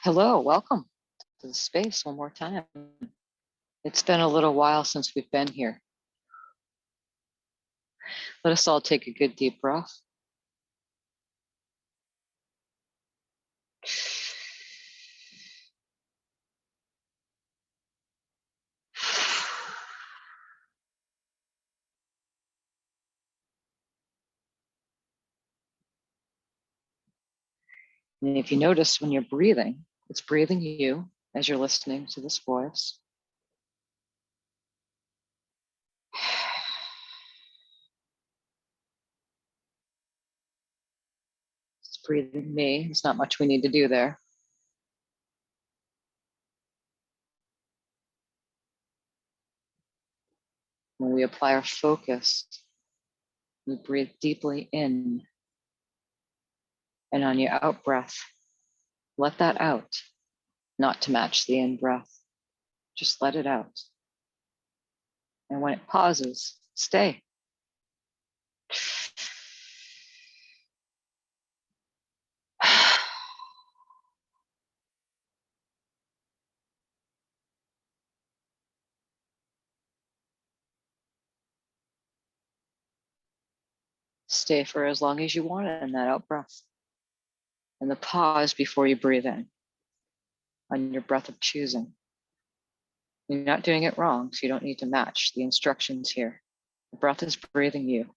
Hello, welcome to the space one more time. It's been a little while since we've been here. Let us all take a good deep breath. And if you notice when you're breathing, it's breathing you as you're listening to this voice. It's breathing me. There's not much we need to do there. When we apply our focus, we breathe deeply in, and on your out breath, let that out, not to match the in breath. Just let it out. And when it pauses, stay. Stay for as long as you want in that out breath. And the pause before you breathe in on your breath of choosing. You're not doing it wrong, so you don't need to match the instructions here. The breath is breathing you.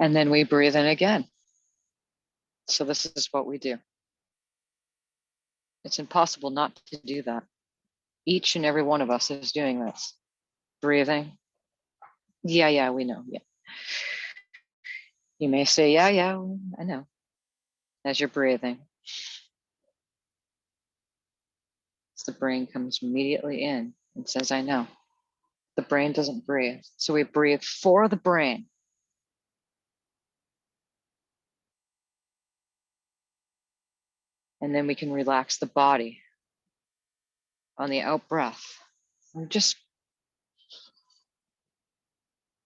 And then we breathe in again. So this is what we do. It's impossible not to do that. Each and every one of us is doing this. Breathing. Yeah, we know. Yeah. You may say, yeah, I know. As you're breathing. The brain comes immediately in and says, I know. The brain doesn't breathe. So we breathe for the brain. And then we can relax the body on the out breath. And just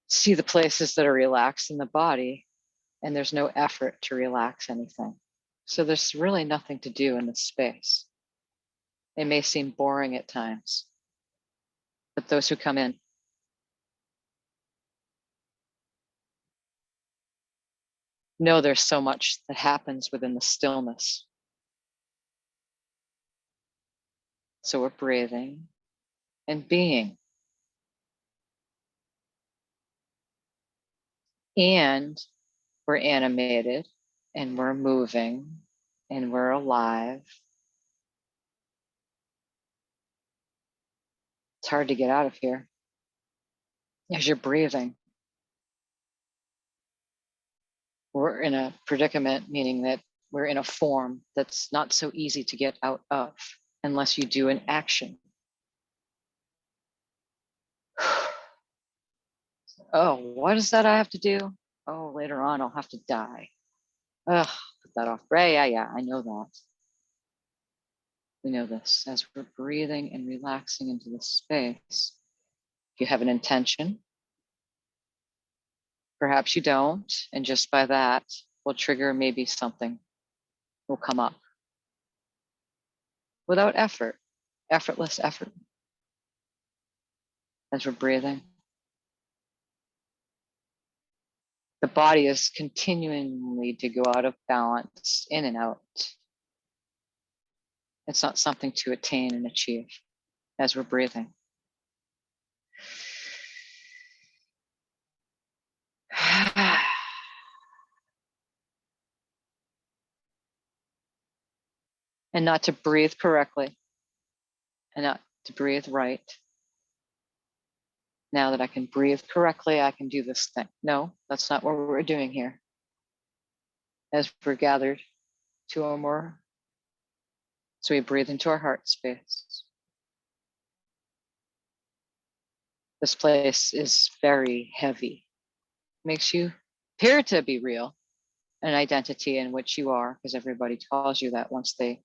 see the places that are relaxed in the body, and there's no effort to relax anything. So there's really nothing to do in this space. It may seem boring at times, but those who come in know there's so much that happens within the stillness. So we're breathing and being. And we're animated and we're moving and we're alive. It's hard to get out of here as you're breathing. We're in a predicament, meaning that we're in a form that's not so easy to get out of unless you do an action. Oh, what is that I have to do? Oh, later on, I'll have to die. Ugh, put that off. Yeah, I know that. We know this as we're breathing and relaxing into the space. If you have an intention, perhaps you don't, and just by that will trigger maybe something will come up without effort, effortless effort as we're breathing. The body is continually to go out of balance, in and out. It's not something to attain and achieve as we're breathing. And not to breathe correctly and not to breathe right. Now that I can breathe correctly, I can do this thing. No, that's not what we're doing here. As we're gathered two or more, so we breathe into our heart space. This place is very heavy. Makes you appear to be real, an identity in which you are, because everybody calls you that once they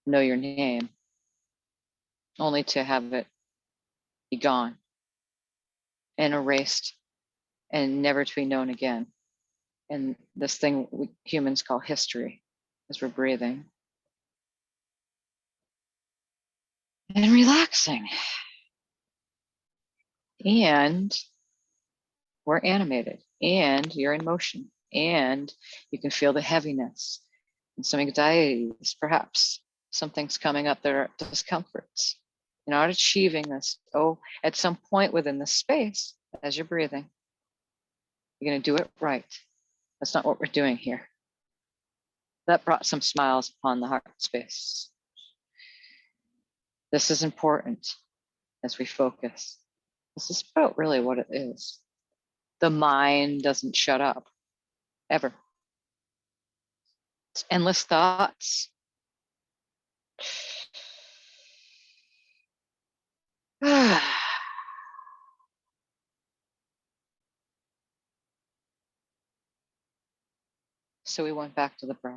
know your name, only to have it be gone and erased and never to be known again. And this thing we humans call history, as we're breathing and relaxing. And we're animated, and you're in motion, and you can feel the heaviness and some anxieties, perhaps something's coming up that are discomforts. You're not achieving this. Oh, at some point within the space, as you're breathing, you're going to do it right. That's not what we're doing here. That brought some smiles upon the heart space. This is important as we focus. This is about really what it is. The mind doesn't shut up, ever. It's endless thoughts. So we went back to the breath.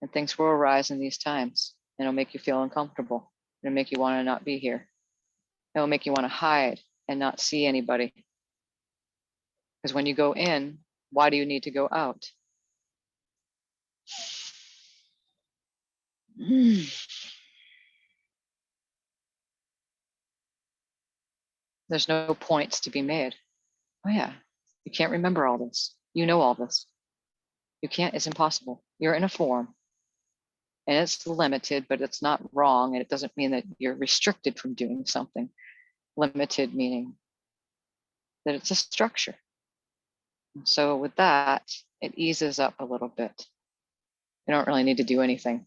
And things will arise in these times. And it'll make you feel uncomfortable. It'll make you want to not be here. It'll make you want to hide and not see anybody. Because when you go in, why do you need to go out? There's no points to be made. Oh yeah, you can't remember all this. You know all this. You can't, it's impossible. You're in a form and it's limited, but it's not wrong. And it doesn't mean that you're restricted from doing something. Limited meaning that it's a structure. And so with that, it eases up a little bit. You don't really need to do anything.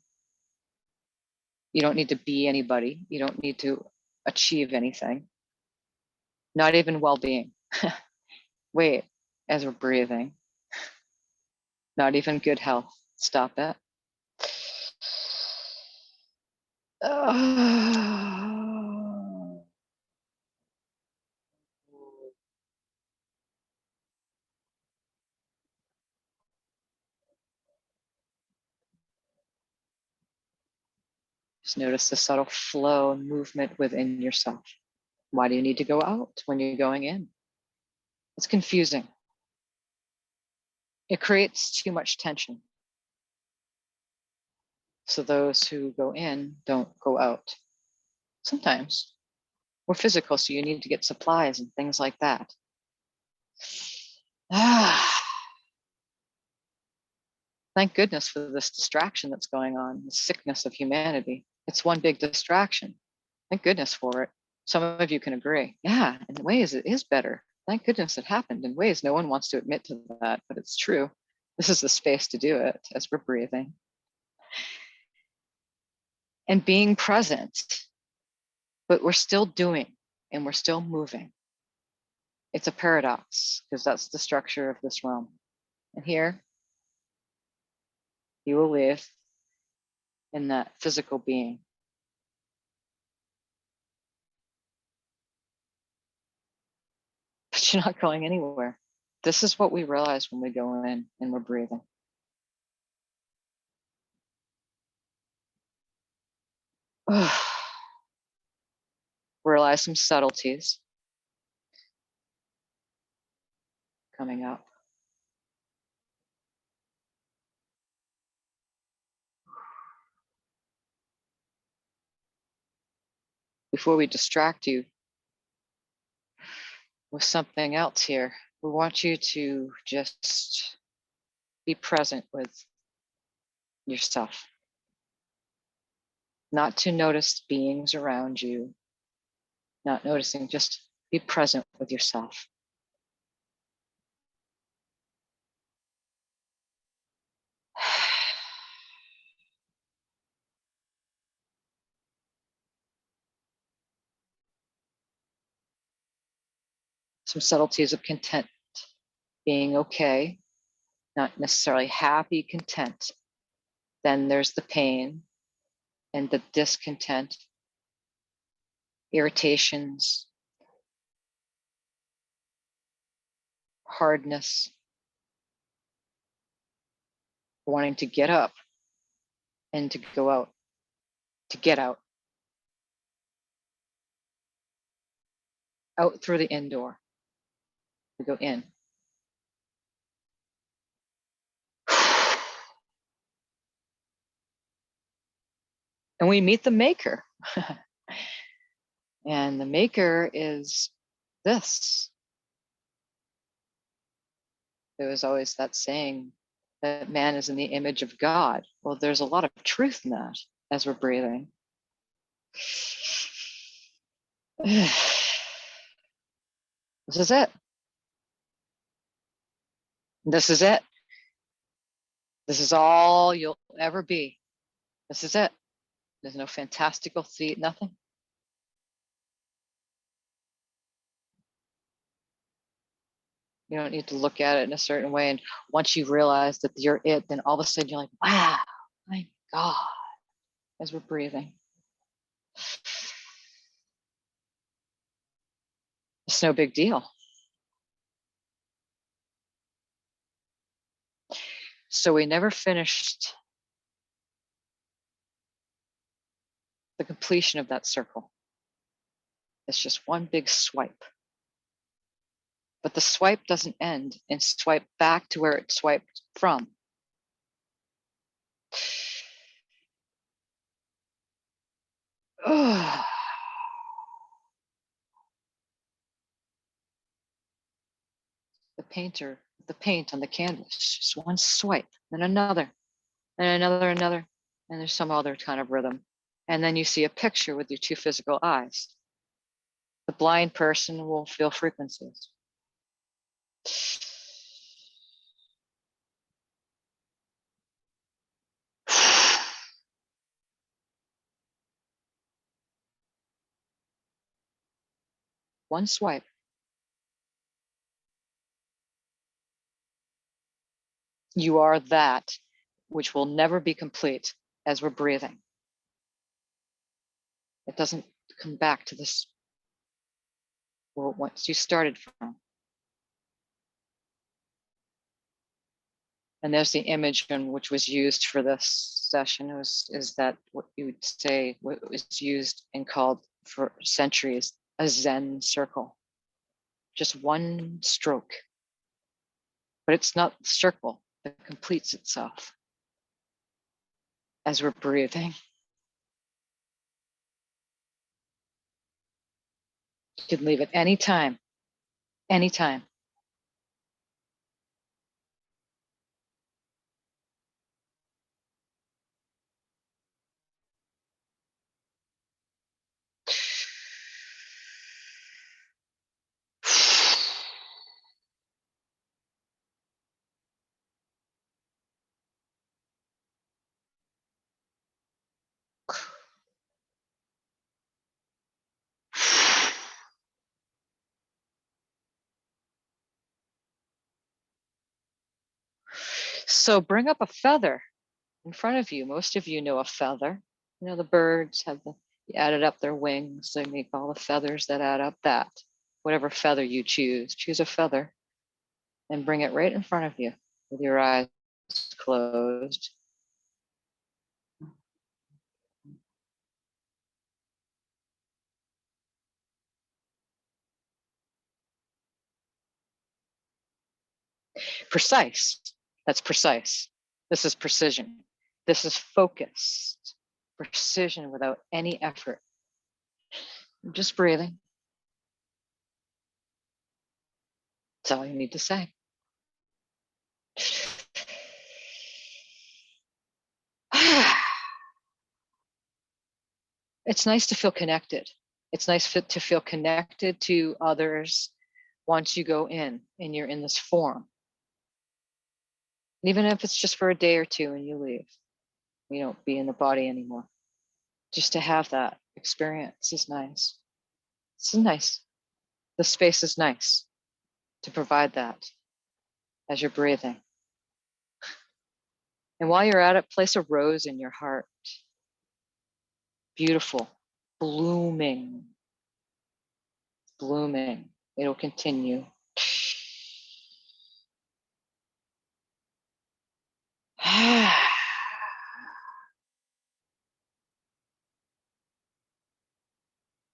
You don't need to be anybody. You don't need to achieve anything. Not even well-being. Wait, as we're breathing. Not even good health. Stop it. Just notice the subtle flow and movement within yourself. Why do you need to go out when you're going in? It's confusing. It creates too much tension. So those who go in don't go out. Sometimes we're physical, so you need to get supplies and things like that. Thank goodness for this distraction that's going on, the sickness of humanity. It's one big distraction. Thank goodness for it. Some of you can agree. Yeah, in ways it is better. Thank goodness it happened. In ways no one wants to admit to that, but it's true. This is the space to do it as we're breathing. And being present, but we're still doing and we're still moving. It's a paradox because that's the structure of this realm. And here, you will live in that physical being. But you're not going anywhere. This is what we realize when we go in and we're breathing. Realize some subtleties coming up. Before we distract you with something else here, we want you to just be present with yourself. Not to notice beings around you, not noticing, just be present with yourself. Some subtleties of content, being okay, not necessarily happy, content. Then there's the pain and the discontent, irritations, hardness, wanting to get up and to go out, to get out through the indoor. We go in. And we meet the maker. And the maker is this. There was always that saying that man is in the image of God. Well, there's a lot of truth in that as we're breathing. This is it. This is it. This is all you'll ever be. This is it. There's no fantastical feat, nothing. You don't need to look at it in a certain way. And once you realize that you're it, then all of a sudden you're like, wow, my God, as we're breathing. It's no big deal. So we never finished the completion of that circle. It's just one big swipe. But the swipe doesn't end and swipe back to where it swiped from. The painter, the paint on the canvas, just one swipe, then another, and another, and there's some other kind of rhythm. And then you see a picture with your two physical eyes. The blind person will feel frequencies. One swipe. You are that which will never be complete as we're breathing. It doesn't come back to this, well, once you started from. And there's the image which was used for this session is that what you would say, what was used and called for centuries, a Zen circle. Just one stroke. But it's not the circle that completes itself as we're breathing. You can leave it anytime, anytime. So bring up a feather in front of you. Most of you know a feather. You know, the birds have added up their wings. They make all the feathers that add up that. Whatever feather you choose a feather and bring it right in front of you with your eyes closed. Precise. That's precise. This is precision. This is focused. Precision without any effort. Just breathing. That's all you need to say. It's nice to feel connected. It's nice to feel connected to others once you go in and you're in this form. Even if it's just for a day or two and you leave, you don't be in the body anymore. Just to have that experience is nice. It's nice. The space is nice to provide that as you're breathing. And while you're at it, place a rose in your heart. Beautiful, blooming, blooming. It'll continue.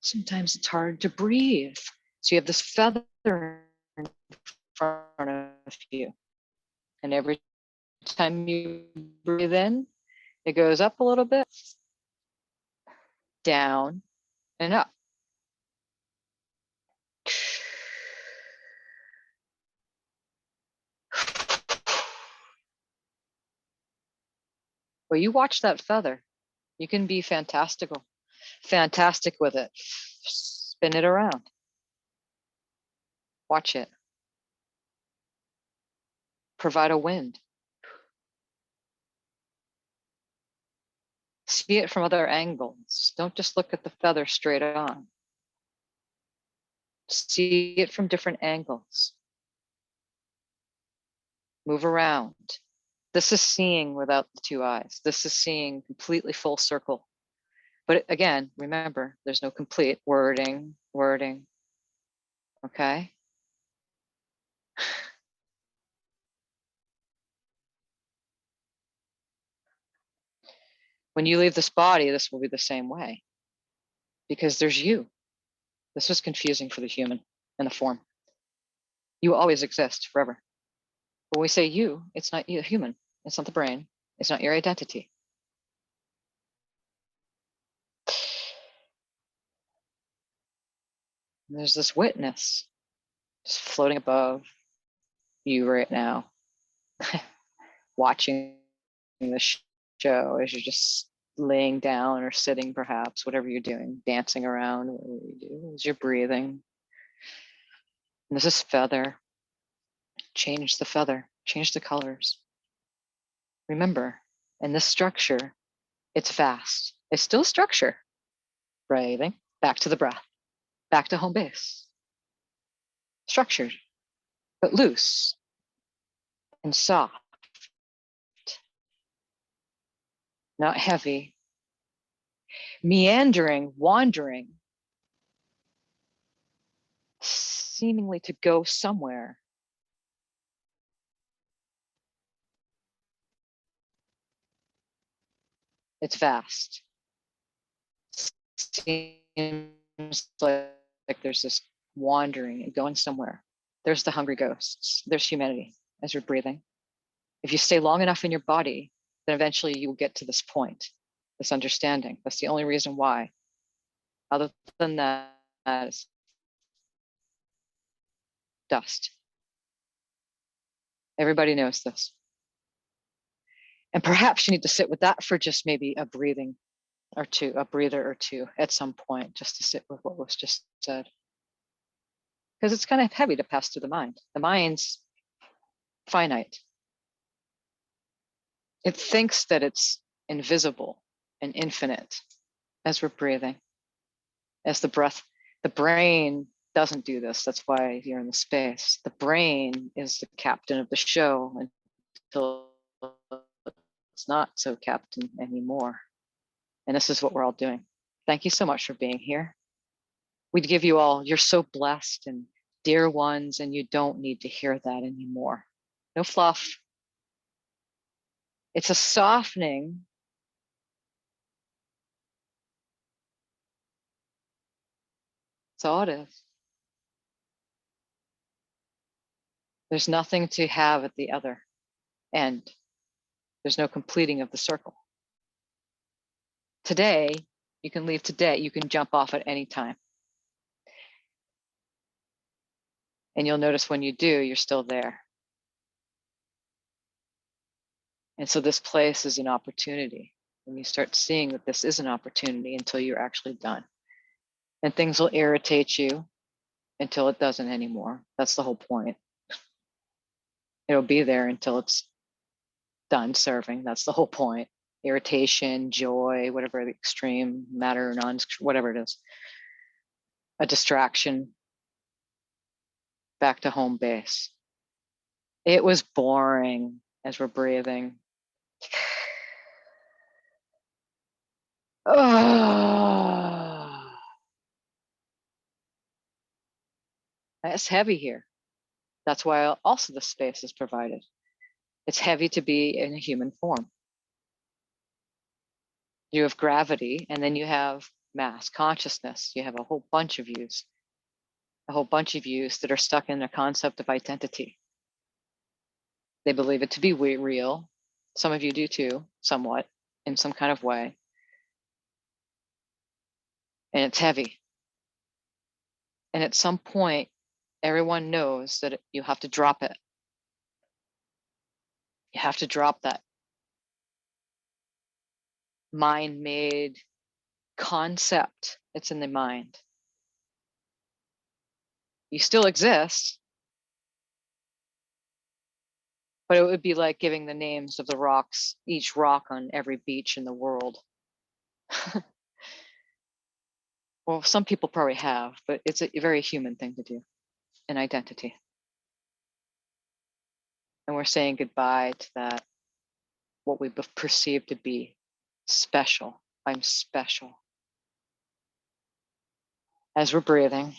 sometimes it's hard to breathe. So you have this feather in front of you. And every time you breathe in, it goes up a little bit, down, and up. Well, you watch that feather. You can be fantastic with it. Spin it around. Watch it. Provide a wind. See it from other angles. Don't just look at the feather straight on. See it from different angles. Move around. This is seeing without the two eyes. This is seeing completely full circle. But again, remember, there's no complete wording. Okay? When you leave this body, this will be the same way. Because there's you. This was confusing for the human in the form. You always exist forever. When we say you, it's not you, human. It's not the brain. It's not your identity. And there's this witness just floating above you right now, watching the show as you're just laying down or sitting, perhaps, whatever you're doing, dancing around, whatever you do, as you're breathing. And there's this feather. Change the feather, change the colors. Remember, in this structure, it's vast. It's still structure. Breathing, back to the breath, back to home base. Structured, but loose and soft, not heavy. Meandering, wandering, seemingly to go somewhere. It's vast. Seems like there's this wandering and going somewhere. There's the hungry ghosts. There's humanity as you're breathing. If you stay long enough in your body, then eventually you will get to this point, this understanding. That's the only reason why. Other than that, it's dust. Everybody knows this. And perhaps you need to sit with that for just maybe a breathing or two, a breather or two at some point, just to sit with what was just said. Because it's kind of heavy to pass through the mind. The mind's finite. It thinks that it's invisible and infinite as we're breathing, as the breath. The brain doesn't do this. That's why you're in the space. The brain is the captain of the show until it's not so captain anymore. And this is what we're all doing. Thank you so much for being here. We'd give you all, you're so blessed and dear ones, and you don't need to hear that anymore. No fluff. It's a softening. That's all it is. There's nothing to have at the other end. There's no completing of the circle. Today, you can leave today. You can jump off at any time. And you'll notice when you do, you're still there. And so this place is an opportunity. And you start seeing that this is an opportunity until you're actually done. And things will irritate you until it doesn't anymore. That's the whole point. It'll be there until it's done serving. That's the whole point. Irritation, joy, whatever the extreme, matter or non, whatever it is. A distraction, back to home base. It was boring as we're breathing. Oh, it's heavy here. That's why also the space is provided. It's heavy to be in a human form. You have gravity, and then you have mass consciousness. You have a whole bunch of yous that are stuck in a concept of identity. They believe it to be real. Some of you do too, somewhat, in some kind of way. And it's heavy. And at some point, everyone knows that you have to drop it. You have to drop that mind-made concept that's in the mind. You still exist, but it would be like giving the names of the rocks, each rock on every beach in the world. Well, some people probably have, but it's a very human thing to do, an identity. And we're saying goodbye to that, what we perceive to be special. I'm special. As we're breathing,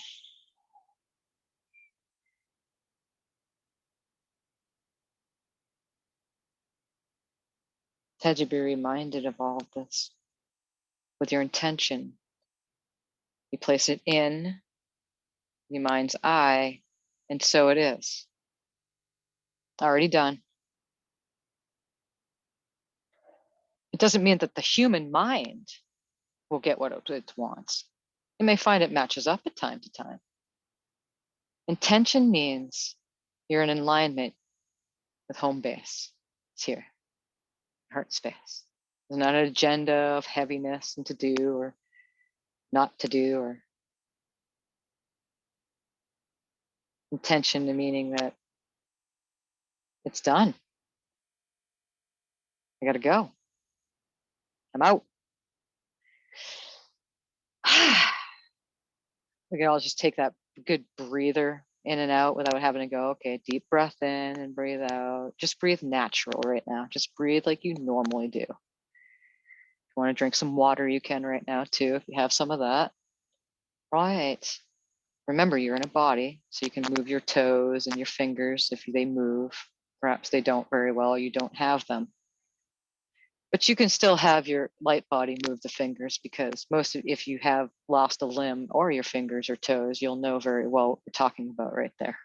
had you be reminded of all of this with your intention. You place it in your mind's eye, and so it is. Already done. It doesn't mean that the human mind will get what it wants. It may find it matches up at time to time. Intention means you're in alignment with home base. It's here, heart space. There's not an agenda of heaviness and to do or not to do, or intention to meaning that it's done. I gotta go. I'm out. We can all just take that good breather in and out without having to go, okay, deep breath in and breathe out. Just breathe natural right now. Just breathe like you normally do. If you want to drink some water, you can right now too, if you have some of that. Right. Remember, you're in a body, so you can move your toes and your fingers if they move. Perhaps they don't very well, you don't have them. But you can still have your light body move the fingers, because if you have lost a limb or your fingers or toes, you'll know very well what we're talking about right there.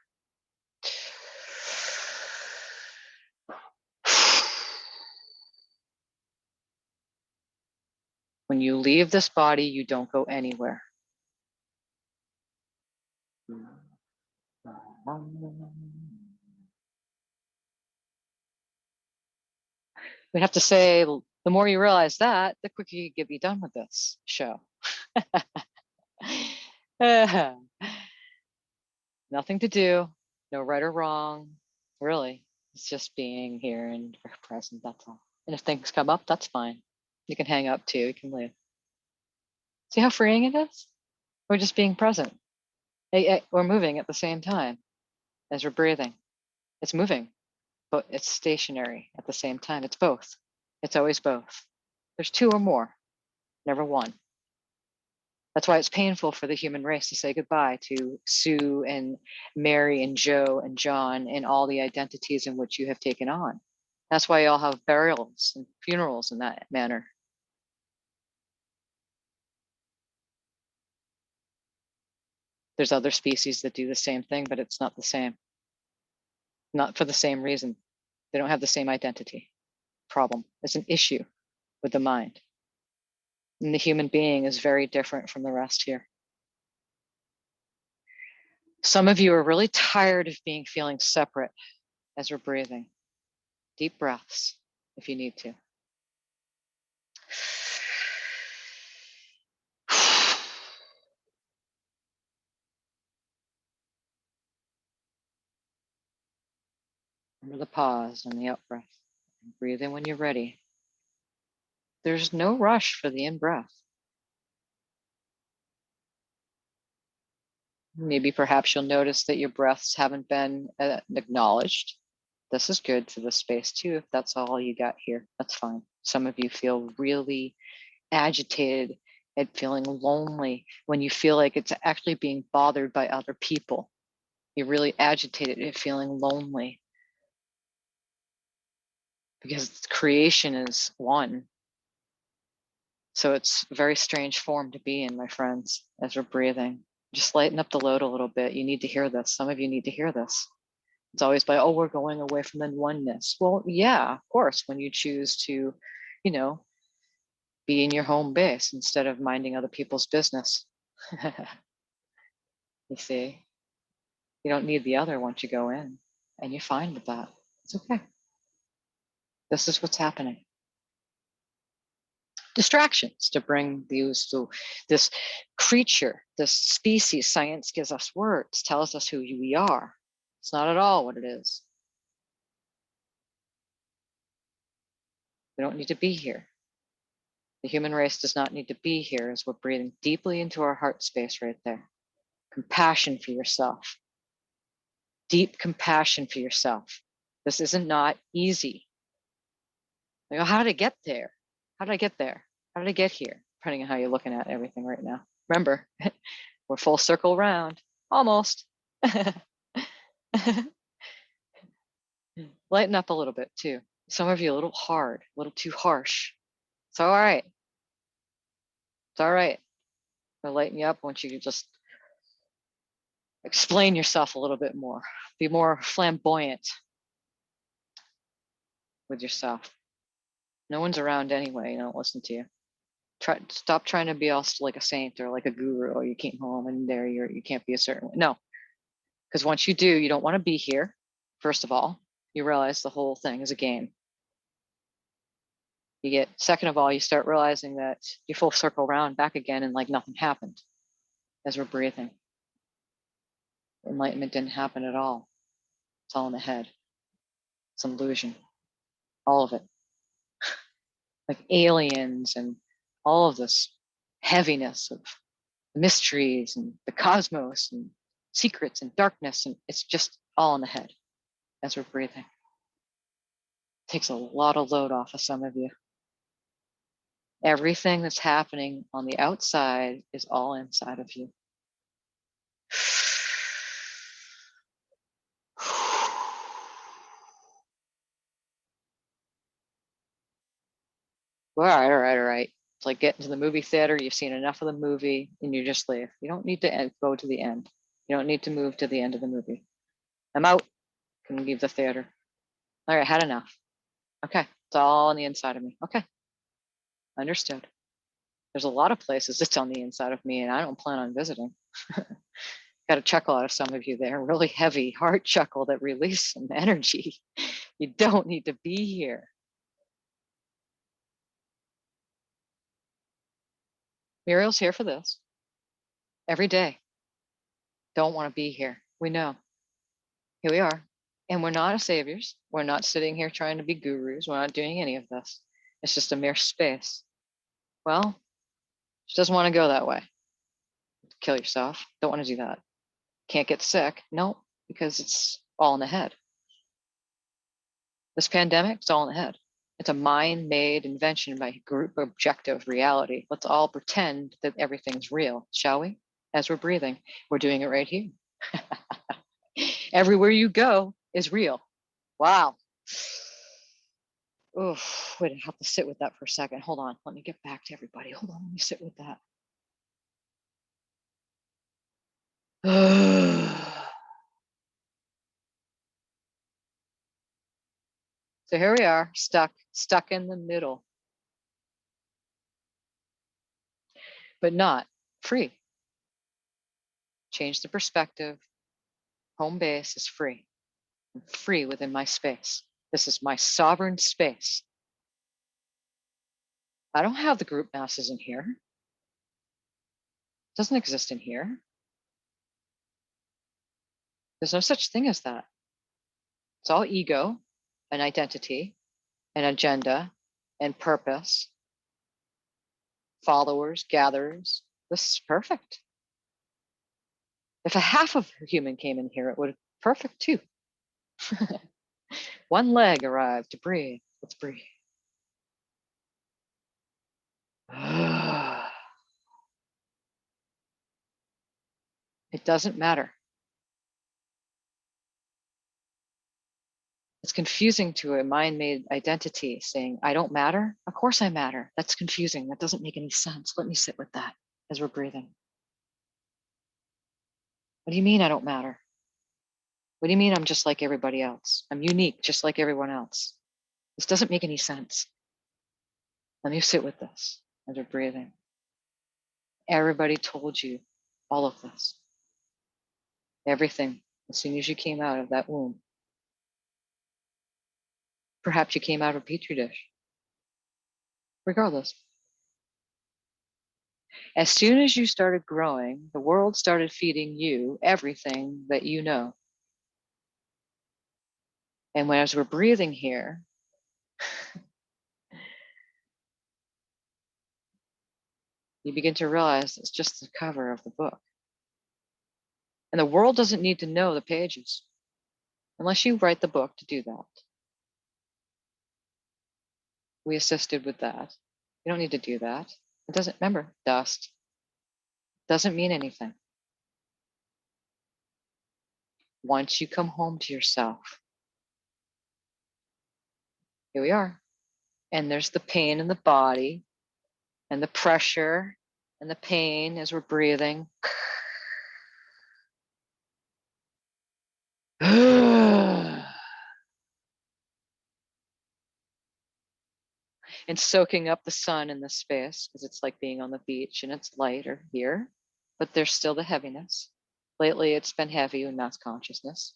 When you leave this body, you don't go anywhere. We have to say, the more you realize that, the quicker you get be done with this show. Nothing to do, no right or wrong, really. It's just being here and present, that's all. And if things come up, that's fine. You can hang up too, you can leave. See how freeing it is? We're just being present. We're moving at the same time as we're breathing. It's moving, but it's stationary at the same time. It's both. It's always both. There's two or more, never one. That's why it's painful for the human race to say goodbye to Sue and Mary and Joe and John and all the identities in which you have taken on. That's why you all have burials and funerals in that manner. There's other species that do the same thing, but it's not the same. Not for the same reason. They don't have the same identity. Problem. It's an issue with the mind. And the human being is very different from the rest here. Some of you are really tired of feeling separate as we're breathing. Deep breaths if you need to. Remember the pause on the out breath. Breathe in when you're ready. There's no rush for the in-breath. Maybe perhaps you'll notice that your breaths haven't been acknowledged. This is good for the space too. If that's all you got here, that's fine. Some of you feel really agitated and feeling lonely when you feel like it's actually being bothered by other people. You're really agitated and feeling lonely because creation is one. So it's a very strange form to be in, my friends, as we're breathing. Just lighten up the load a little bit. You need to hear this. Some of you need to hear this. It's always by, oh, we're going away from the oneness. Well, yeah, of course, when you choose to, you know, be in your home base instead of minding other people's business. You see, you don't need the other once you go in, and you're fine with that. It's okay. This is what's happening. Distractions to bring these to this creature, this species. Science gives us words, tells us who we are. It's not at all what it is. We don't need to be here. The human race does not need to be here as we're breathing deeply into our heart space right there. Compassion for yourself. Deep compassion for yourself. This isn't not easy. Like, oh, how did I get there? How did I get there? How did I get here? Depending on how you're looking at everything right now. Remember, we're full circle around. Almost. Lighten up a little bit too. Some of you a little hard, a little too harsh. It's all right. It's all right. I'll lighten you up once you just explain yourself a little bit more. Be more flamboyant with yourself. No one's around anyway. Don't listen to you. Stop trying to be all like a saint or like a guru. Or you came home and there you can't be a certain way. No, because once you do, you don't want to be here. First of all, you realize the whole thing is a game. Second of all, you start realizing that you full circle around back again and like nothing happened as we're breathing. Enlightenment didn't happen at all. It's all in the head. It's an illusion. All of it. Like aliens and all of this heaviness of mysteries and the cosmos and secrets and darkness. And it's just all in the head as we're breathing. It takes a lot of load off of some of you. Everything that's happening on the outside is all inside of you. All right. It's like getting to the movie theater. You've seen enough of the movie and you just leave. You don't need to go to the end. You don't need to move to the end of the movie. I'm out. Can leave the theater. All right, had enough. Okay, it's all on the inside of me. Okay, understood. There's a lot of places it's on the inside of me and I don't plan on visiting. Got a chuckle out of some of you there. Really heavy heart chuckle that released some energy. You don't need to be here. Muriel's here for this. Every day. Don't want to be here. We know. Here we are. And we're not saviors. We're not sitting here trying to be gurus. We're not doing any of this. It's just a mere space. Well, she doesn't want to go that way. Kill yourself. Don't want to do that. Can't get sick. No, because it's all in the head. This pandemic, it's all in the head. It's a mind-made invention by group objective reality. Let's all pretend that everything's real, shall we? As we're breathing, we're doing it right here. Everywhere you go is real. Wow. Oh, wait, I have to sit with that for a second. Hold on. Let me get back to everybody. Hold on. Let me sit with that. So here we are, stuck in the middle, but not free. Change the perspective. Home base is free. I'm free within my space. This is my sovereign space. I don't have the group masses in here. It doesn't exist in here. There's no such thing as that. It's all ego and identity and agenda and purpose, followers, gatherers. This is perfect. If a half of a human came in here, it would be perfect too. One leg arrived to breathe. Let's breathe. It doesn't matter. It's confusing to a mind-made identity saying, I don't matter. Of course I matter. That's confusing. That doesn't make any sense. Let me sit with that as we're breathing. What do you mean I don't matter? What do you mean I'm just like everybody else? I'm unique, just like everyone else. This doesn't make any sense. Let me sit with this as we're breathing. Everybody told you all of this. Everything, as soon as you came out of that womb. Perhaps you came out of a petri dish. Regardless, as soon as you started growing, the world started feeding you everything that you know. And as we're breathing here, you begin to realize it's just the cover of the book. And the world doesn't need to know the pages unless you write the book to do that. We assisted with that. You don't need to do that. It doesn't, remember, dust doesn't mean anything. Once you come home to yourself, here we are. And there's the pain in the body and the pressure and the pain as we're breathing. And soaking up the sun in this space because it's like being on the beach and it's lighter here, but there's still the heaviness. Lately, it's been heavy in mass consciousness.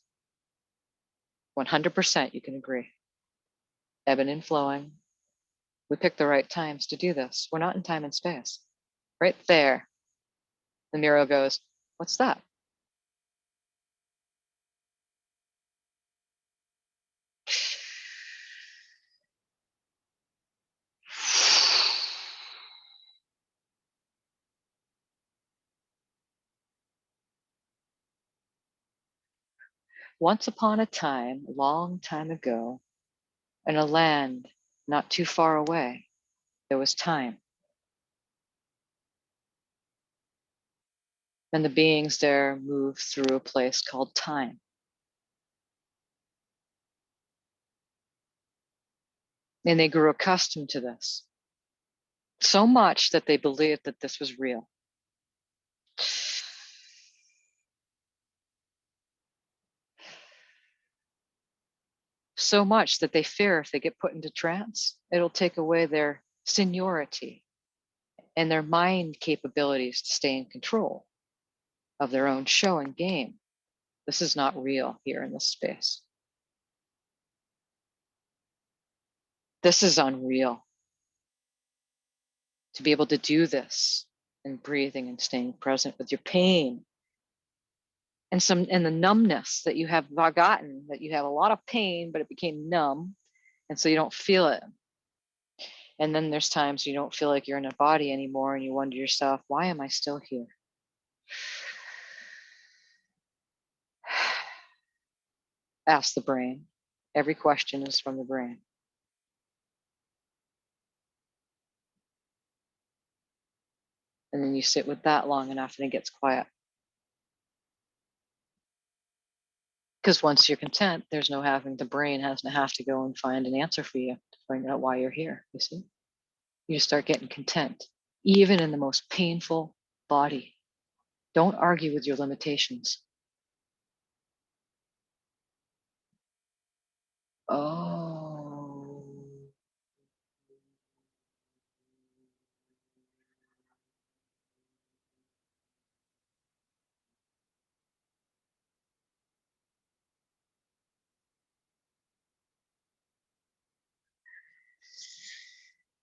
100% you can agree. Ebbing and flowing. We picked the right times to do this. We're not in time and space. Right there, the Miro goes, what's that? Once upon a time, a long time ago, in a land not too far away, there was time. And the beings there moved through a place called time. And they grew accustomed to this so much that they believed that this was real. So much that they fear if they get put into trance, it'll take away their seniority and their mind capabilities to stay in control of their own show and game. This is not real here in this space. This is unreal. To be able to do this and breathing and staying present with your pain and the numbness that you have forgotten, that you have a lot of pain, but it became numb. And so you don't feel it. And then there's times you don't feel like you're in a body anymore and you wonder yourself, why am I still here? Ask the brain. Every question is from the brain. And then you sit with that long enough and it gets quiet. Because once you're content, there's no having, the brain has to have to go and find an answer for you to find out why you're here, you see? You just start getting content, even in the most painful body. Don't argue with your limitations. Oh.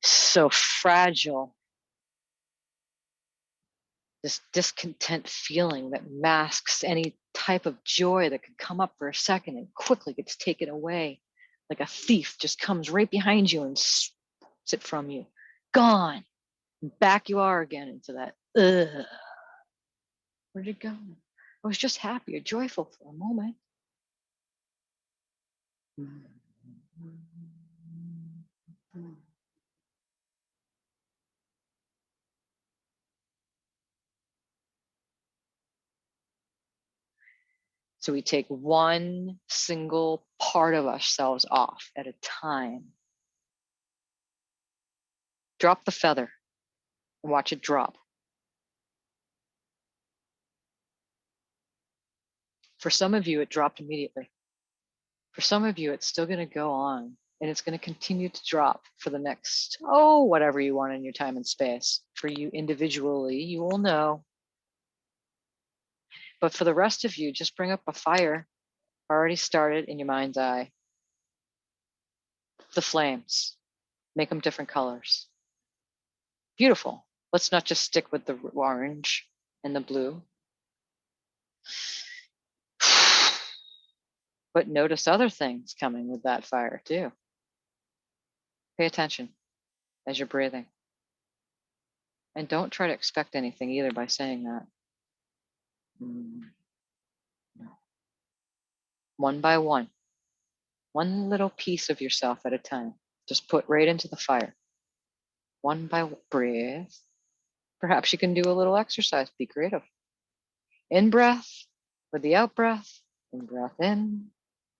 So fragile. This discontent feeling that masks any type of joy that could come up for a second and quickly gets taken away. Like a thief just comes right behind you and steals it from you. Gone. And back you are again into that. Ugh. Where'd it go? I was just happy or joyful for a moment. So we take one single part of ourselves off at a time. Drop the feather and watch it drop. For some of you, it dropped immediately. For some of you, it's still going to go on, and it's going to continue to drop for the next, whatever you want in your time and space. For you individually, you will know. But for the rest of you, just bring up a fire already started in your mind's eye. The flames, make them different colors. Beautiful. Let's not just stick with the orange and the blue. But notice other things coming with that fire too. Pay attention as you're breathing. And don't try to expect anything either by saying that. One by one little piece of yourself at a time. Just put right into the fire. One by one, breathe. Perhaps you can do a little exercise. Be creative. In breath with the out breath. In breath in,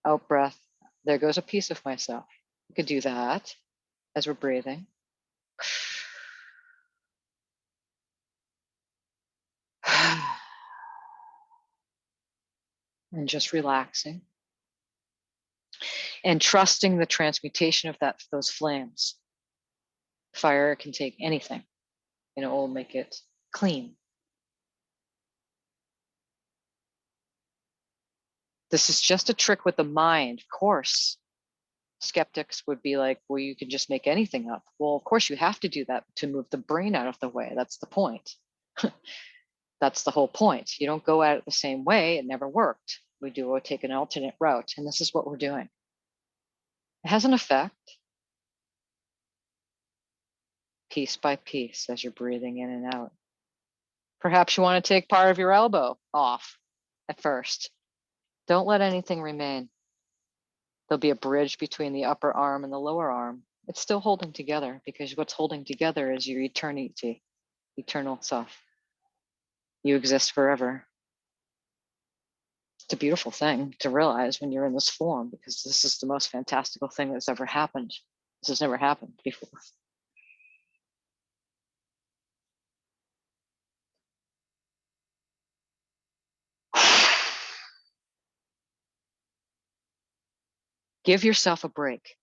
out breath. There goes a piece of myself. You could do that as we're breathing. And just relaxing and trusting the transmutation of those flames. Fire can take anything and it will make it clean. This is just a trick with the mind. Of course, skeptics would be like, well, you can just make anything up. Well, of course you have to do that to move the brain out of the way. That's the point. That's the whole point. You don't go at it the same way. It never worked. We do take an alternate route, and this is what we're doing. It has an effect, piece by piece, as you're breathing in and out. Perhaps you want to take part of your elbow off at first. Don't let anything remain. There'll be a bridge between the upper arm and the lower arm. It's still holding together because what's holding together is your eternity, eternal self. You exist forever. It's a beautiful thing to realize when you're in this form, because this is the most fantastical thing that's ever happened. This has never happened before. Give yourself a break.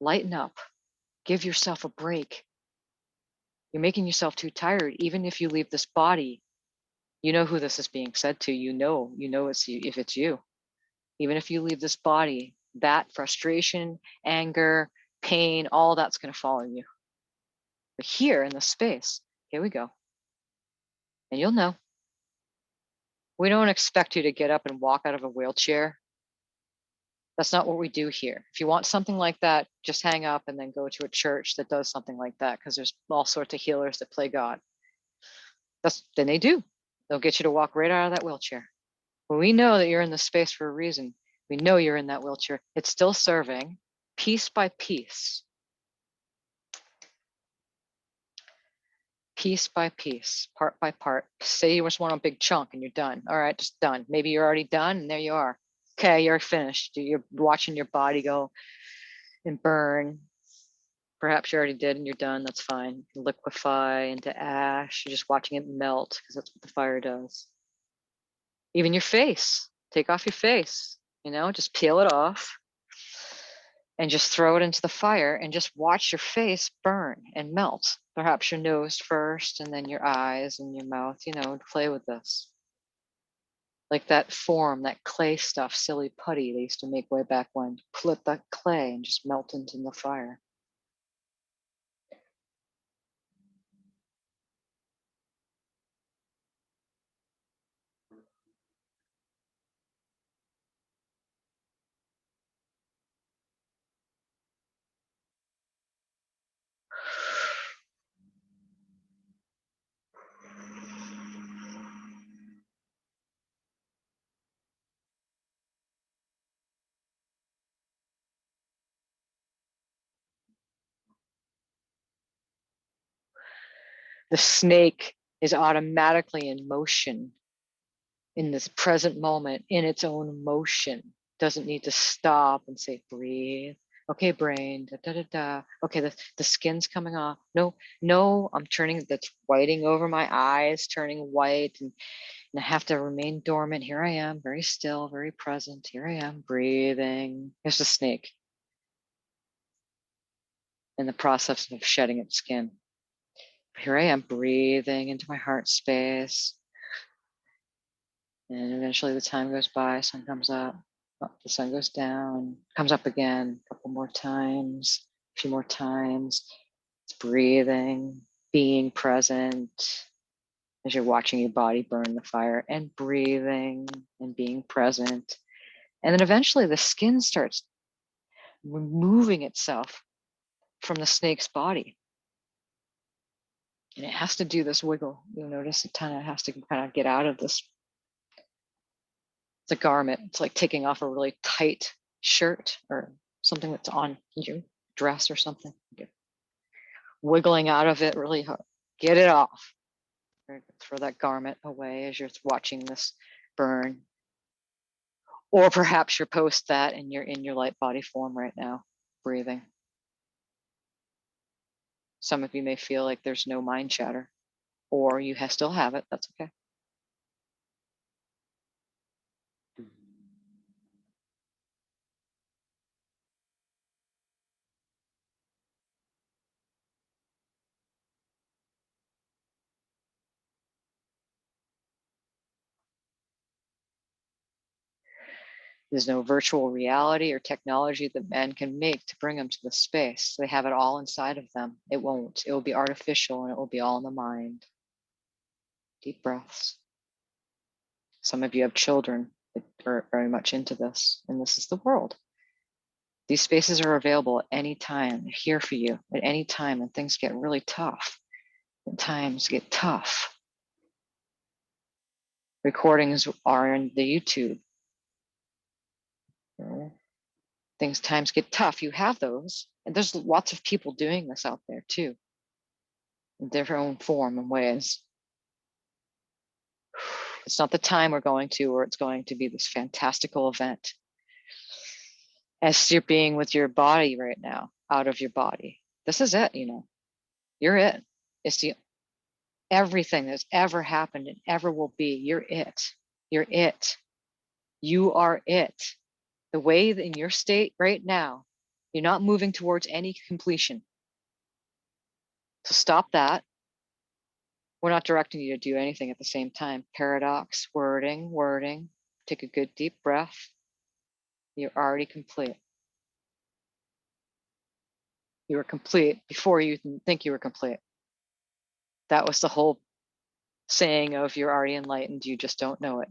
Lighten up. Give yourself a break. You're making yourself too tired. Even if you leave this body, you know who this is being said to. You know it's you, if it's you. Even if you leave this body, that frustration, anger, pain, all that's going to follow you. But here in this space, here we go. And you'll know. We don't expect you to get up and walk out of a wheelchair. That's not what we do here. If you want something like that, just hang up and then go to a church that does something like that, because there's all sorts of healers that play God. Then they do. They'll get you to walk right out of that wheelchair. When we know that you're in the space for a reason, we know you're in that wheelchair. It's still serving piece by piece. Piece by piece, part by part. Say you just want a big chunk and you're done. All right, just done. Maybe you're already done and there you are. Okay, you're finished. You're watching your body go and burn. Perhaps you already did and you're done. That's fine. Liquefy into ash. You're just watching it melt because that's what the fire does. Even your face. Take off your face. Just peel it off and just throw it into the fire and just watch your face burn and melt. Perhaps your nose first and then your eyes and your mouth, play with this. Like that form, that clay stuff, silly putty they used to make way back when. Put that clay and just melt into the fire. The snake is automatically in motion. in this present moment, in its own motion. Doesn't need to stop and say, breathe. Okay, brain, da da da da. Okay, the skin's coming off. No, I'm turning, that's whiting over my eyes, turning white, and I have to remain dormant. Here I am, very still, very present. Here I am, breathing. Here's the snake in the process of shedding its skin. Here I am, breathing into my heart space. And eventually the time goes by, sun comes up, the sun goes down, comes up again, a couple more times, a few more times. It's breathing, being present as you're watching your body burn the fire, and breathing and being present. And then eventually the skin starts removing itself from the snake's body. And it has to do this wiggle. You'll notice it kind of has to kind of get out of this. It's a garment. It's like taking off a really tight shirt or something that's on your dress or something. Wiggling out of it really hard. Get it off. Throw that garment away as you're watching this burn. Or perhaps you're post that and you're in your light body form right now, breathing. Some of you may feel like there's no mind chatter, or you still have it. That's okay. There's no virtual reality or technology that man can make to bring them to the space. They have it all inside of them. It won't. It will be artificial and it will be all in the mind. Deep breaths. Some of you have children that are very much into this, and this is the world. These spaces are available at any time. They're here for you at any time, and things get really tough. And times get tough. Recordings are in the YouTube. Times get tough. You have those, and there's lots of people doing this out there too, in their own form and ways. It's not the time we're going to, or it's going to be this fantastical event. As you're being with your body right now, out of your body. This is it, you're it. It's the everything that's ever happened and ever will be. You're it. You're it. You are it. The way in your state right now, you're not moving towards any completion. So stop that. We're not directing you to do anything at the same time. Paradox, wording. Take a good deep breath. You're already complete. You were complete before you think you were complete. That was the whole saying of you're already enlightened, you just don't know it.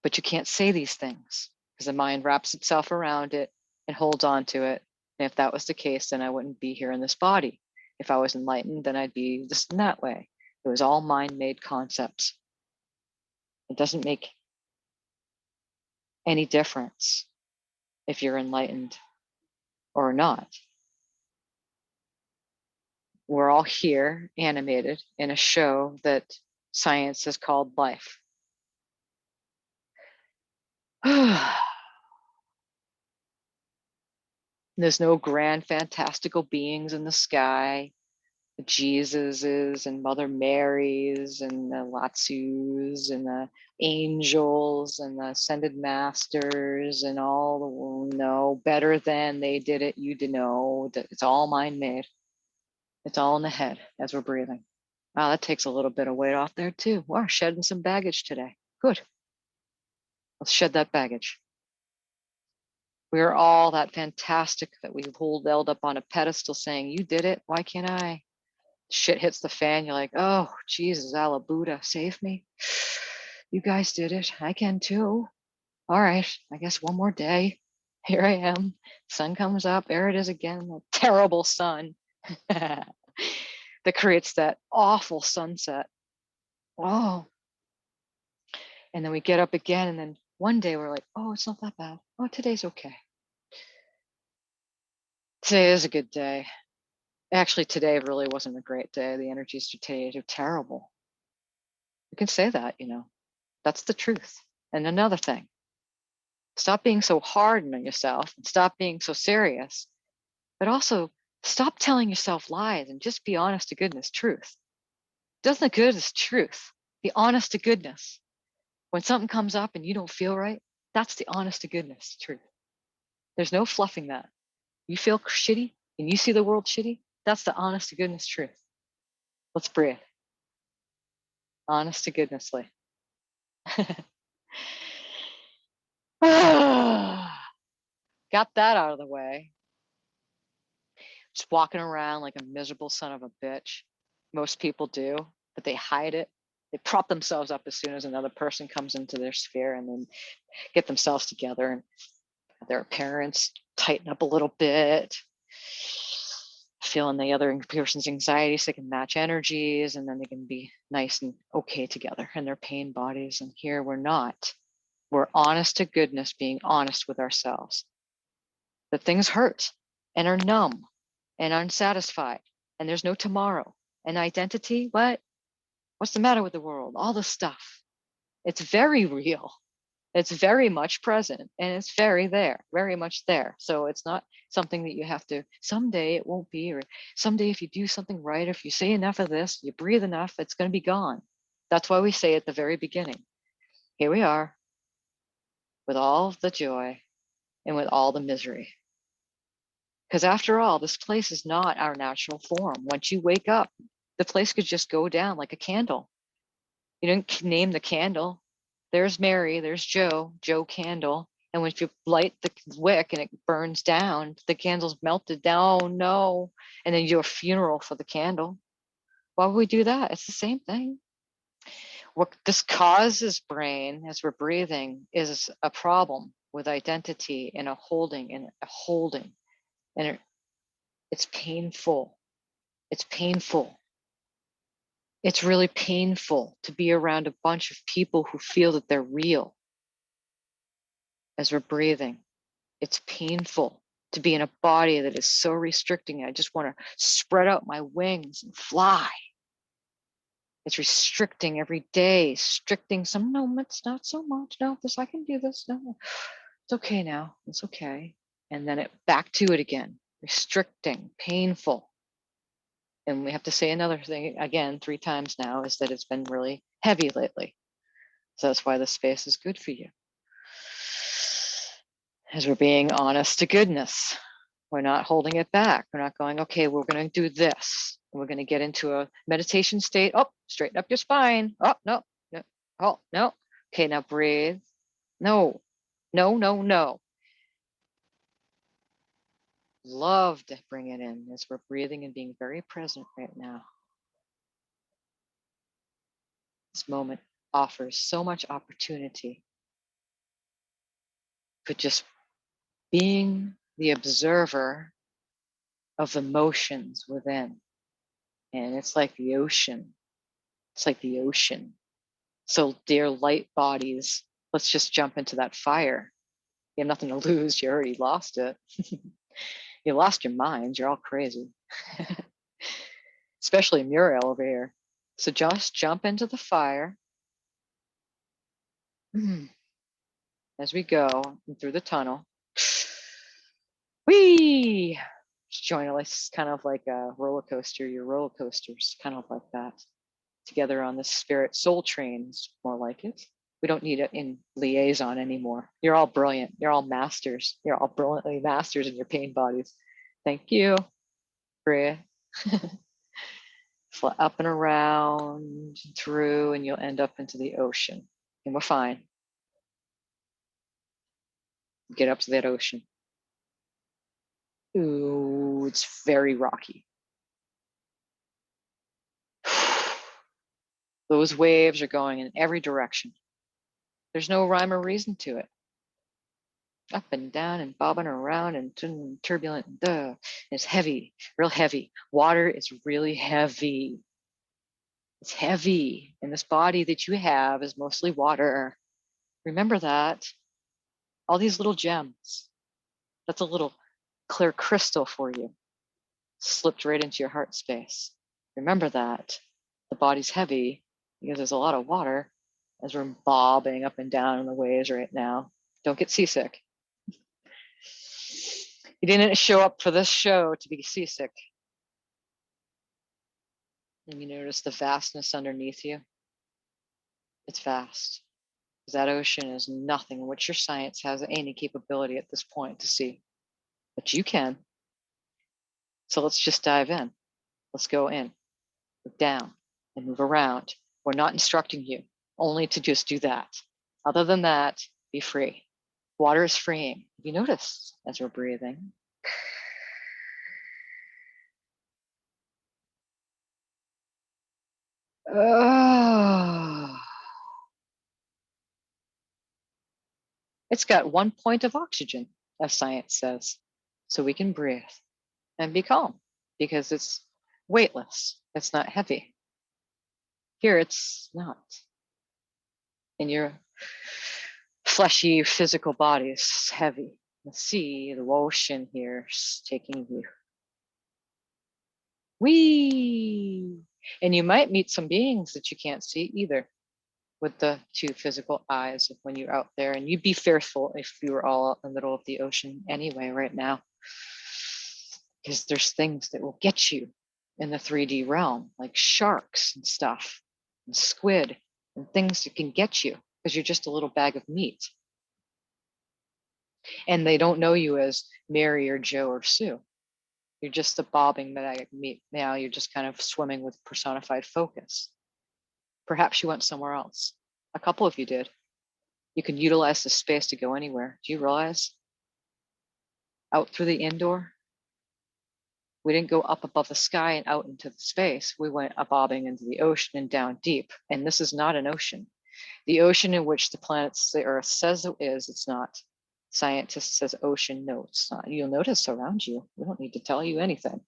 But you can't say these things because the mind wraps itself around it and holds on to it. And if that was the case, then I wouldn't be here in this body. If I was enlightened, then I'd be this and that way. It was all mind-made concepts. It doesn't make any difference if you're enlightened or not. We're all here animated in a show that science has called life. There's no grand fantastical beings in the sky, the Jesuses and Mother Marys and the Latsus and the angels and the ascended masters and all the no better than they did it. You to know that it's all mind made. It's all in the head as we're breathing. Wow, that takes a little bit of weight off there too. Wow, shedding some baggage today. Good. Let's shed that baggage. We are all that fantastic that we hold held up on a pedestal saying, you did it, why can't I? Shit hits the fan, you're like, oh, Jesus, Allah Buddha, save me. You guys did it, I can too. All right, I guess one more day. Here I am, sun comes up, there it is again, the terrible sun that creates that awful sunset. Oh, and then we get up again, and then one day we're like, oh, it's not that bad. Oh, today's okay. Today is a good day. Actually, today really wasn't a great day. The energies today are terrible. You can say that, That's the truth. And another thing, stop being so hard on yourself and stop being so serious, but also stop telling yourself lies and just be honest to goodness truth. Doesn't the good is truth. The honest to goodness. When something comes up and you don't feel right, that's the honest to goodness truth. There's no fluffing that. You feel shitty and you see the world shitty, that's the honest to goodness truth. Let's breathe. Honest to goodnessly. Got that out of the way. Just walking around like a miserable son of a bitch. Most people do, but they hide it. They prop themselves up as soon as another person comes into their sphere and then get themselves together and their appearance tighten up a little bit, feeling the other person's anxiety so they can match energies and then they can be nice and okay together in their pain bodies. And here we're not. We're honest to goodness, being honest with ourselves. That things hurt and are numb and unsatisfied and there's no tomorrow. And identity, what's the matter with the world? All the stuff. It's very real. It's very much present and it's very much there. So it's not something that you have to, someday it won't be, or someday if you do something right, if you say enough of this, you breathe enough, it's going to be gone. That's why we say at the very beginning, here we are with all the joy and with all the misery. Because after all, this place is not our natural form. Once you wake up, the place could just go down like a candle. You didn't name the candle. There's Mary, there's Joe Candle. And when you light the wick and it burns down, the candle's melted down. Oh no. And then you do a funeral for the candle. Why would we do that? It's the same thing. What this causes brain as we're breathing is a problem with identity and a holding and a holding. And it's painful. It's painful. It's really painful to be around a bunch of people who feel that they're real as we're breathing. It's painful to be in a body that is so restricting. I just want to spread out my wings and fly. It's restricting every day, restricting some, no, it's not so much. No, this, I can do this. No, it's okay now. It's okay. And then it back to it again, restricting, painful. And we have to say another thing again 3 times now is that it's been really heavy lately. So that's why this space is good for you. As we're being honest to goodness, we're not holding it back. We're not going, okay, we're going to do this. We're going to get into a meditation state. Oh, straighten up your spine. Oh, no, no. Oh, no. Okay, now breathe. No, no, no, no. Love to bring it in as we're breathing and being very present right now. This moment offers so much opportunity for just being the observer of emotions within. And it's like the ocean. It's like the ocean. So, dear light bodies, let's just jump into that fire. You have nothing to lose. You already lost it. You lost your mind. You're all crazy. Especially Muriel over here. So just jump into the fire as we go through the tunnel. Whee! Just join it. It's kind of like a roller coaster. Your roller coasters, kind of like that. Together on the spirit soul trains, more like it. We don't need it in liaison anymore. You're all brilliant. You're all masters. You're all brilliantly masters in your pain bodies. Thank you. Breathe. Fly up and around through, and you'll end up into the ocean. And we're fine. Get up to that ocean. Ooh, it's very rocky. Those waves are going in every direction. There's no rhyme or reason to it. Up and down and bobbing around and turbulent. It's heavy, real heavy. Water is really heavy. It's heavy. And this body that you have is mostly water. Remember that. All these little gems. That's a little clear crystal for you. Slipped right into your heart space. Remember that. The body's heavy because there's a lot of water as we're bobbing up and down in the waves right now. Don't get seasick. You didn't show up for this show to be seasick. And you notice the vastness underneath you. It's vast. That ocean is nothing which your science has any capability at this point to see. But you can. So let's just dive in. Let's go in, look down, and move around. We're not instructing you, only to just do that. Other than that, be free. Water is freeing. You notice as we're breathing. It's got 1 point of oxygen, as science says. So we can breathe and be calm because it's weightless. It's not heavy. Here it's not. In your fleshy physical body is heavy. The sea, the ocean here is taking you. Whee! And you might meet some beings that you can't see either with the 2 physical eyes of when you're out there. And you'd be fearful if you were all out in the middle of the ocean anyway right now. Because there's things that will get you in the 3D realm, like sharks and stuff, and squid, and things that can get you because you're just a little bag of meat. And they don't know you as Mary or Joe or Sue. You're just a bobbing bag of meat. Now you're just kind of swimming with personified focus. Perhaps you went somewhere else. A couple of you did. You can utilize the space to go anywhere. Do you realize? Out through the indoor. We didn't go up above the sky and out into the space. We went up bobbing into the ocean and down deep. And this is not an ocean. The ocean in which the planet Earth says it is, it's not. Scientist says ocean, no, it's not. You'll notice around you. We don't need to tell you anything.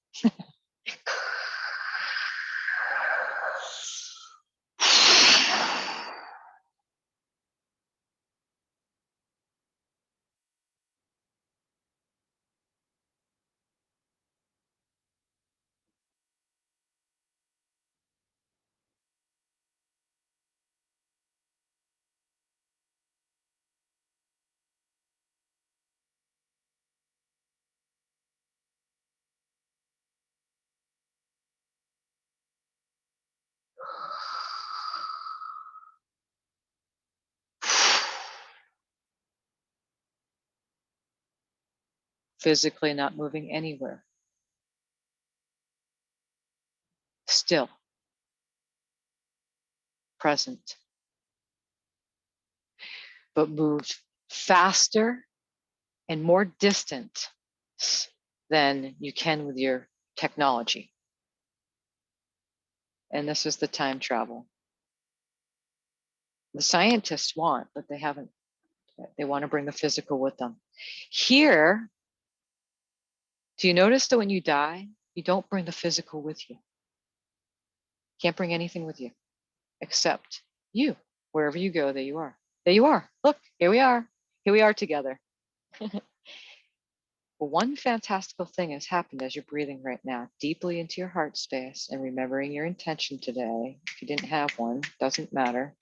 Physically not moving anywhere. Still. Present. But moved faster and more distant than you can with your technology. And this is the time travel. The scientists want, but they haven't. They want to bring the physical with them. Here, do you notice that when you die, you don't bring the physical with you? Can't bring anything with you except you. Wherever you go, there you are. There you are. Look, here we are. Here we are together. Well, one fantastical thing has happened as you're breathing right now, deeply into your heart space and remembering your intention today. If you didn't have one, doesn't matter.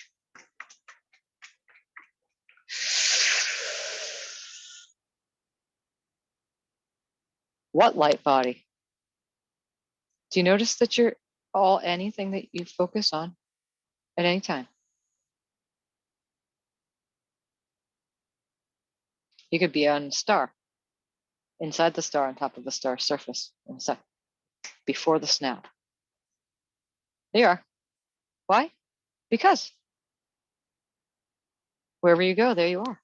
What light body? Do you notice that you're all anything that you focus on at any time? You could be on a star, inside the star, on top of the star surface, in a sec, before the snap. There you are. Why? Because wherever you go, there you are.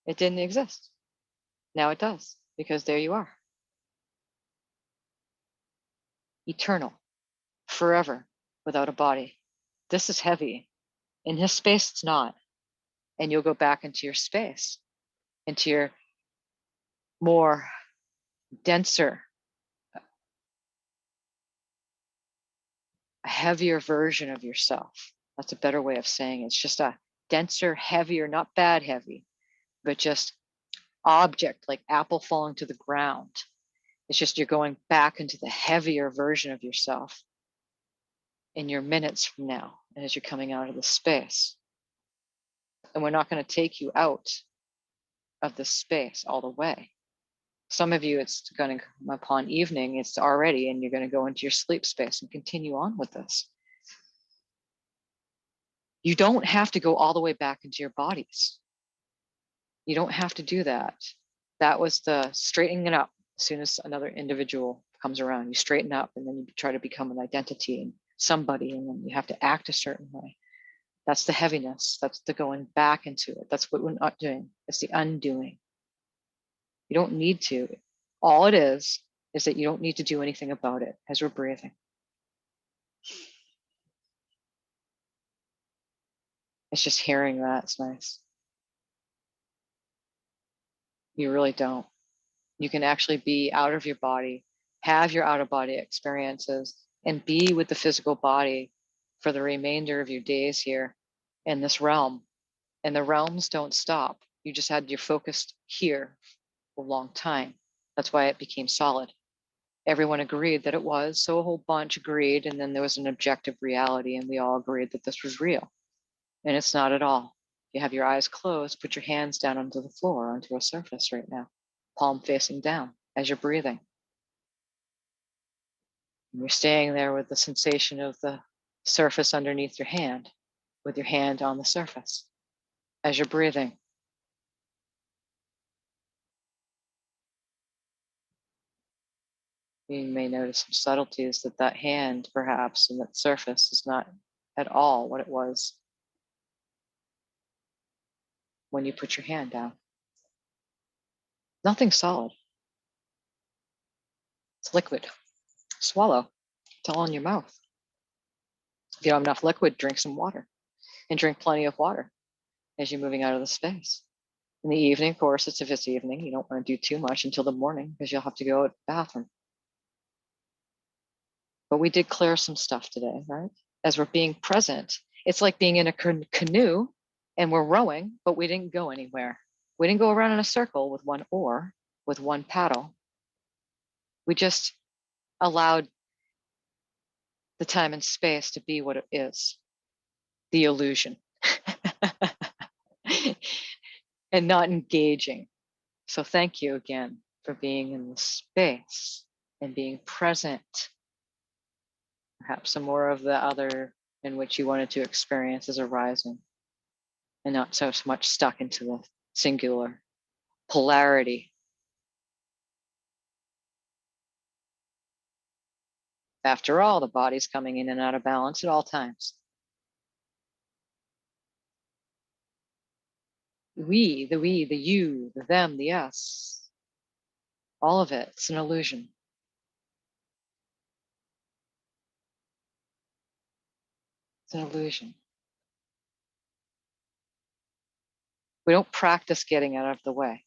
It didn't exist. Now it does, because there you are. Eternal, forever, without a body. This is heavy. In his space, it's not. And you'll go back into your space, into your more denser, heavier version of yourself. That's a better way of saying it. It's just a denser, heavier, not bad heavy, but just object, like apple falling to the ground. It's just you're going back into the heavier version of yourself in your minutes from now. and as you're coming out of the space. And we're not going to take you out of this space all the way. Some of you, it's going to come upon evening, it's already, and you're going to go into your sleep space and continue on with this. You don't have to go all the way back into your bodies. You don't have to do that. That was the straightening it up. As soon as another individual comes around, you straighten up, and then you try to become an identity and somebody, and then you have to act a certain way. That's the heaviness. That's the going back into it. That's what we're not doing. It's the undoing. You don't need to. All it is that you don't need to do anything about it as we're breathing. It's just hearing that. It's nice. You really don't. You can actually be out of your body, have your out of body experiences, and be with the physical body for the remainder of your days here in this realm. And the realms don't stop. You just had your focus here for a long time. That's why it became solid. Everyone agreed that it was, so a whole bunch agreed, and then there was an objective reality, and we all agreed that this was real. And it's not at all. You have your eyes closed, put your hands down onto the floor, onto a surface right now, palm facing down as you're breathing. And you're staying there with the sensation of the surface underneath your hand, with your hand on the surface as you're breathing. You may notice some subtleties that hand, perhaps, and that surface is not at all what it was when you put your hand down. Nothing solid. It's liquid. Swallow. It's all in your mouth. If you don't have enough liquid, drink some water, and drink plenty of water as you're moving out of the space. In the evening, of course, if it's evening, you don't want to do too much until the morning because you'll have to go to the bathroom. But we did clear some stuff today, right? As we're being present, it's like being in a canoe and we're rowing, but we didn't go anywhere. We didn't go around in a circle with one oar, with one paddle. We just allowed the time and space to be what it is, the illusion, and not engaging. So thank you again for being in the space and being present. Perhaps some more of the other in which you wanted to experience is arising, and not so much stuck into the singular polarity. After all, the body's coming in and out of balance at all times. We, the you, the them, the us, all of it, it's an illusion. It's an illusion. We don't practice getting out of the way.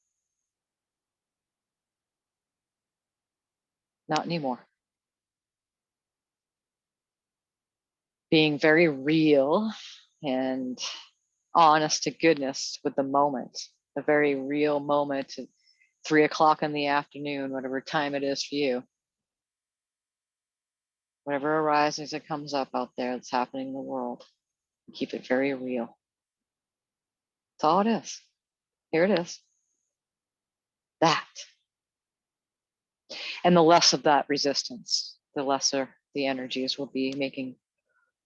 Not anymore. Being very real and honest to goodness with the moment, a very real moment at 3 o'clock in the afternoon, whatever time it is for you. Whatever arises that comes up out there that's happening in the world, keep it very real. That's all it is. Here it is. That. And the less of that resistance, the lesser the energies will be making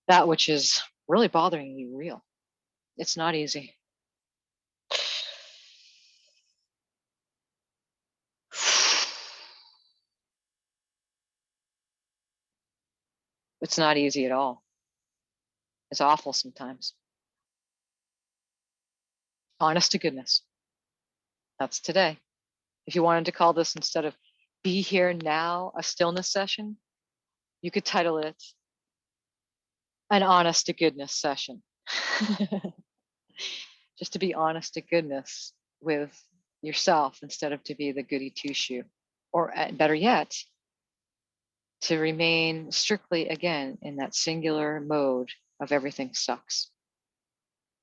that which is really bothering you real. It's not easy. It's not easy at all. It's awful sometimes. Honest to goodness. That's today. If you wanted to call this, instead of Be Here Now, a stillness session, you could title it an honest to goodness session. Just to be honest to goodness with yourself instead of to be the goody two shoe. Or better yet, to remain strictly, again, in that singular mode of everything sucks.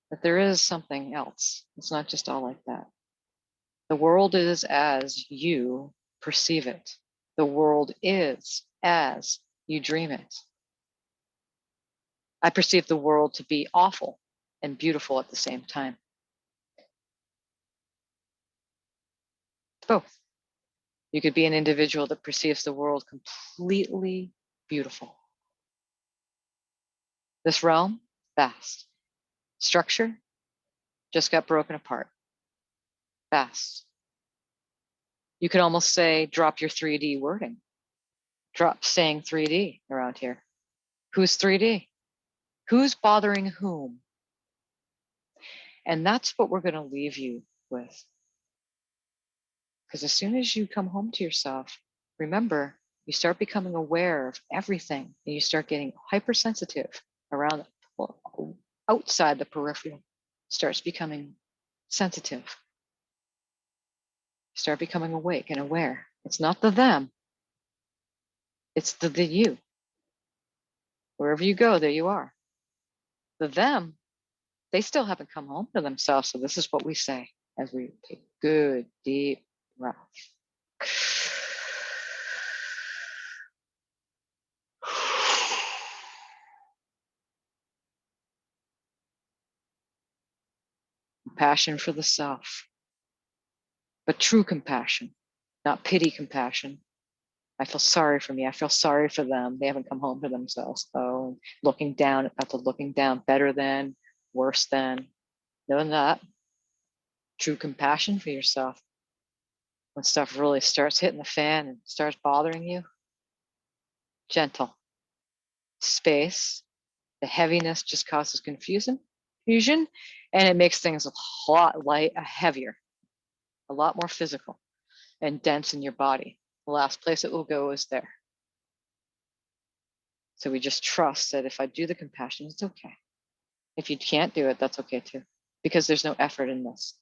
But there is something else. It's not just all like that. The world is as you perceive it. The world is as you dream it. I perceive the world to be awful and beautiful at the same time. Both. You could be an individual that perceives the world completely beautiful. This realm, vast. Structure just got broken apart. Vast. You could almost say, drop your 3D wording. Drop saying 3D around here. Who's 3D? Who's bothering whom? And that's what we're going to leave you with. Because as soon as you come home to yourself, remember, you start becoming aware of everything and you start getting hypersensitive around outside the peripheral. Starts becoming sensitive. Start becoming awake and aware. It's not the them, it's the you. Wherever you go, there you are. The them, they still haven't come home to themselves. So this is what we say as we take good, deep breath. Compassion for the self, but true compassion, not pity compassion. I feel sorry for me. I feel sorry for them. They haven't come home to themselves. Oh, looking down at the looking down, better than, worse than. Knowing that. True compassion for yourself. When stuff really starts hitting the fan and starts bothering you, gentle. Space. The heaviness just causes confusion, and it makes things a lot heavier, a lot more physical and dense in your body. The last place it will go is there. So we just trust that if I do the compassion, it's okay. If you can't do it, that's okay too, because there's no effort in this.